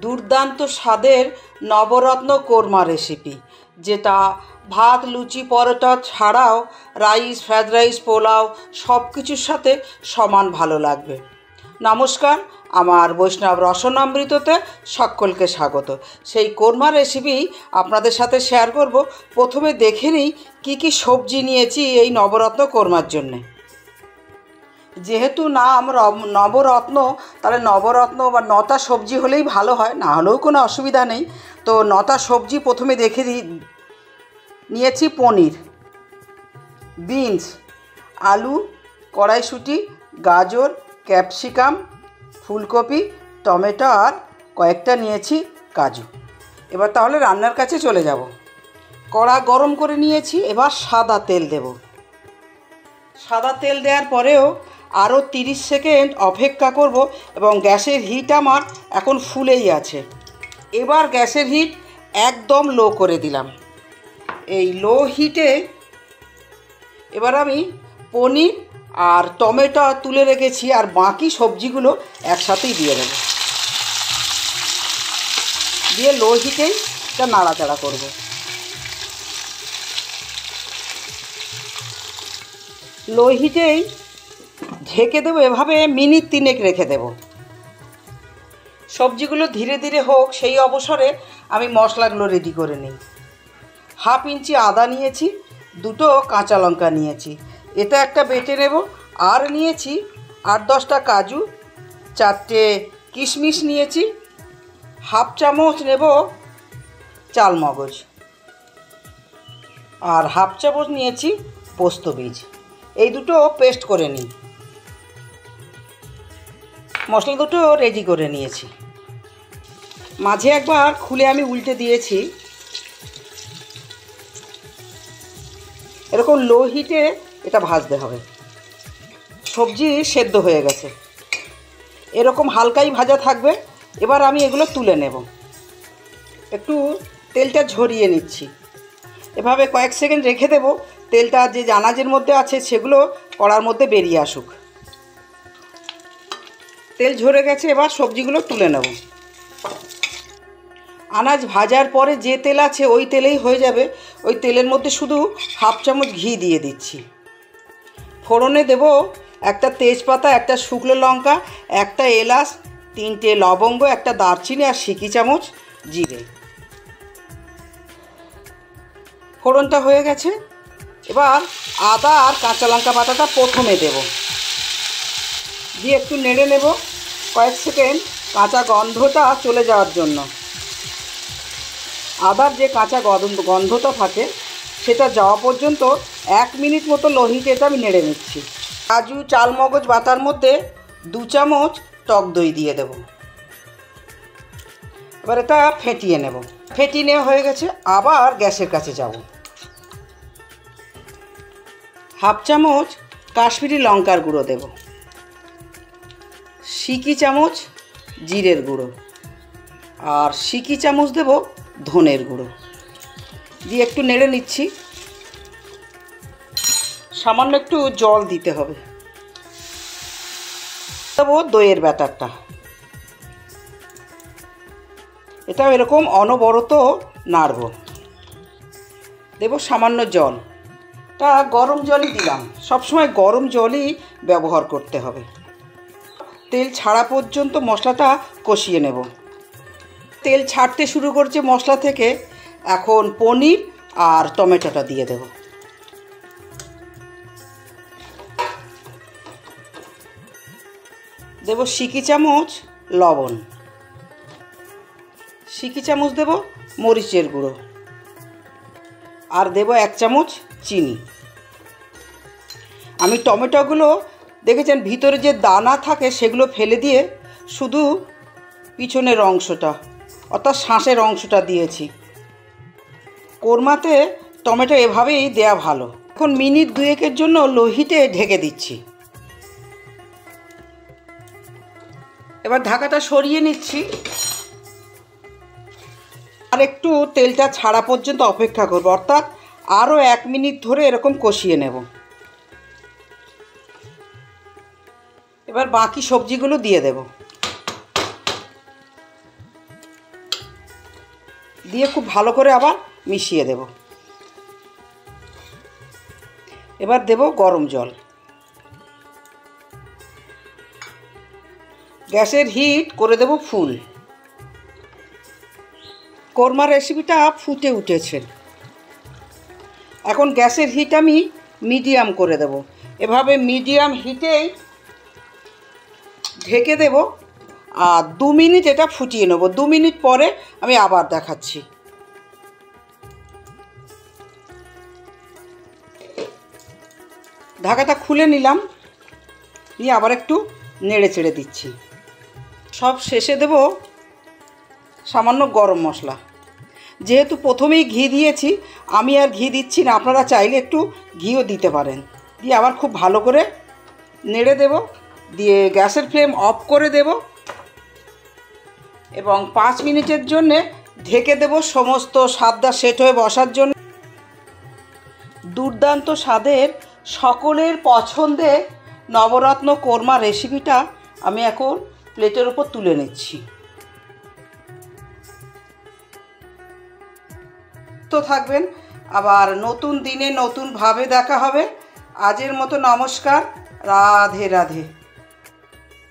দুর্দান্ত স্বাদের নবরত্ন কোরমা রেসিপি, যেটা ভাত, লুচি, পরোটা ছাড়াও রাইস, ফ্রায়েড রাইস, পোলাও সব কিছুর সাথে সমান ভালো লাগবে। নমস্কার, আমার বৈষ্ণব রসনামৃততে সকলকে স্বাগত। সেই কোরমা রেসিপি আপনাদের সাথে শেয়ার করব। প্রথমে দেখে নিই কী কী সবজি নিয়েছি এই নবরত্ন কোরমার জন্যে। যেহেতু নাম নবরত্ন, তাহলে নবরত্ন বা নটা সবজি হলেই ভালো হয়, না হলেও কোনো অসুবিধা নেই। তো নটা সবজি প্রথমে দেখে নিয়েছি। পনির, বিনস, আলু, কড়াইশুঁটি, গাজর, ক্যাপসিকাম, ফুলকপি, টমেটো আর কয়েকটা নিয়েছি কাজু। এবার তাহলে রান্নার কাছে চলে যাব। কড়া গরম করে নিয়েছি, এবার সাদা তেল দেব। সাদা তেল দেওয়ার পরেও আরও 30 সেকেন্ড অপেক্ষা করব এবং গ্যাসের হিট আমার এখন ফুলেই আছে। এবার গ্যাসের হিট একদম লো করে দিলাম। এই লো হিটে এবার আমি পনির আর টমেটো তুলে রেখেছি আর বাকি সবজিগুলো একসাথেই দিয়ে দেবো। দিয়ে লো হিটেই এটা নাড়াচাড়া করব। লো হিটেই ঢেকে দেবো, এভাবে মিনিট 3 রেখে দেব। সবজিগুলো ধীরে ধীরে হোক, সেই অবসরে আমি মশলাগুলো রেডি করে নিই। 1/2 ইঞ্চি আদা নিয়েছি, 2টো কাঁচা লঙ্কা নিয়েছি, এটা একটা বেটে নেব। আর নিয়েছি 8-10টা কাজু, 4টে কিশমিশ নিয়েছি, 1/2 চামচ নেব চালমগজ, আর 1/2 চামচ নিয়েছি পোস্ত বীজ। এই দুটো পেস্ট করে নিই। মশলা দুটো রেডি করে নিয়েছি। মাঝে একবার খুলে আমি উল্টে দিয়েছি। এরকম লো হিটে এটা ভাজতে হবে। সবজি সেদ্ধ হয়ে গেছে, এরকম হালকাই ভাজা থাকবে। এবার আমি এগুলো তুলে নেব। একটু তেলটা ঝরিয়ে নিচ্ছি। এভাবে কয়েক সেকেন্ড রেখে দেব, তেলটা যে আনাজের মধ্যে আছে সেগুলো কড়ার মধ্যে বেরিয়ে আসুক। তেল ঝরে গেছে, এবার সবজিগুলো তুলে নেব। আনাজ ভাজার পরে যে তেল আছে ওই তেলেই হয়ে যাবে। ওই তেলের মধ্যে শুধু 1/2 চামচ ঘি দিয়ে দিচ্ছি। ফোড়নে দেব একটা তেজপাতা, একটা শুকনো লঙ্কা, একটা এলাচ, 3টে লবঙ্গ, একটা দারচিনি আর সিকি চামচ জিরে। ফোড়নটা হয়ে গেছে। এবার আদা আর কাঁচা লঙ্কা বাটাটা প্রথমে দেব, দিয়ে একটু নেড়ে নেব কয়েক সেকেন্ড, কাঁচা গন্ধটা চলে যাওয়ার জন্য। আদার যে কাঁচা গন্ধটা থাকে সেটা যাওয়া পর্যন্ত 1 মিনিট মতো লো হিটে এটা আমি নেড়ে নিচ্ছি। কাজু, চালমগজ বাটার মধ্যে 2 চামচ টক দই দিয়ে দেব। এবার এটা ফেটিয়ে নেব। ফেটিয়ে নেওয়া হয়ে গেছে, আবার গ্যাসের কাছে যাব। 1/2 চামচ কাশ্মীরি লঙ্কার গুঁড়ো দেব, সিকি চামচ জিরের গুঁড়ো, আর সিকি চামচ দেব ধনের গুঁড়ো। দিয়ে একটু নেড়ে নিচ্ছি। সামান্য একটু জল দিতে হবে। দেবো দইয়ের ব্যাটারটা। এটাও এরকম অনবরত নাড়ব। দেব সামান্য জল। তা গরম জলই দিলাম, সবসময় গরম জলই ব্যবহার করতে হবে। তেল ছাড়া পর্যন্ত মশলাটা কষিয়ে নেব। তেল ছাড়তে শুরু করছে মশলা থেকে, এখন পনির আর টমেটোটা দিয়ে দেব। দেব সিকি চামচ লবণ, সিকি চামচ দেব মরিচের গুঁড়ো, আর দেব 1 চামচ চিনি। আমি টমেটোগুলো দেখেছেন ভিতরে যে দানা থাকে সেগুলো ফেলে দিয়ে শুধু পিছনের অংশটা অর্থাৎ শাঁসের অংশটা দিয়েছি। কোরমাতে টমেটো এভাবেই দেয়া ভালো। এখন মিনিট 2-এর জন্য লো হিটে ঢেকে দিচ্ছি। এবার ঢাকাটা সরিয়ে নিচ্ছি আর একটু তেলটা ছাড়া পর্যন্ত অপেক্ষা করব, অর্থাৎ আরও 1 মিনিট ধরে এরকম কষিয়ে নেব। এবার বাকি সবজিগুলো দিয়ে দেব। দিয়ে খুব ভালো করে আবার মিশিয়ে দেব। এবার দেব গরম জল। গ্যাসের হিট করে দেব ফুল। কোরমা রেসিপিটা ফুটে উঠেছে। এখন গ্যাসের হিট আমি মিডিয়াম করে দেব। এভাবে মিডিয়াম হিটেই ঢেকে দেব আর 2 মিনিট এটা ফুটিয়ে নেব। 2 মিনিট পরে আমি আবার দেখাচ্ছি। ঢাকাটা খুলে নিলাম, নিয়ে আবার একটু নেড়ে চেড়ে দিচ্ছি। সব শেষে দেব সামান্য গরম মশলা। যেহেতু প্রথমেই ঘি দিয়েছি, আমি আর ঘি দিচ্ছি না, আপনারা চাইলে একটু ঘিও দিতে পারেন। দিয়ে আবার খুব ভালো করে নেড়ে দেব, দিয়ে গ্যাসের ফ্লেম অফ করে দেব এবং 5 মিনিটের জন্যে ঢেকে দেব সমস্ত স্বাদটা সেট হয়ে বসার জন্য। দুর্দান্ত স্বাদের সকলের পছন্দের নবরত্ন কোরমা রেসিপিটা আমি এখন প্লেটের উপর তুলে নিচ্ছি। তো থাকবেন, আবার নতুন দিনে নতুনভাবে দেখা হবে। আজের মতো নমস্কার, রাধে রাধে।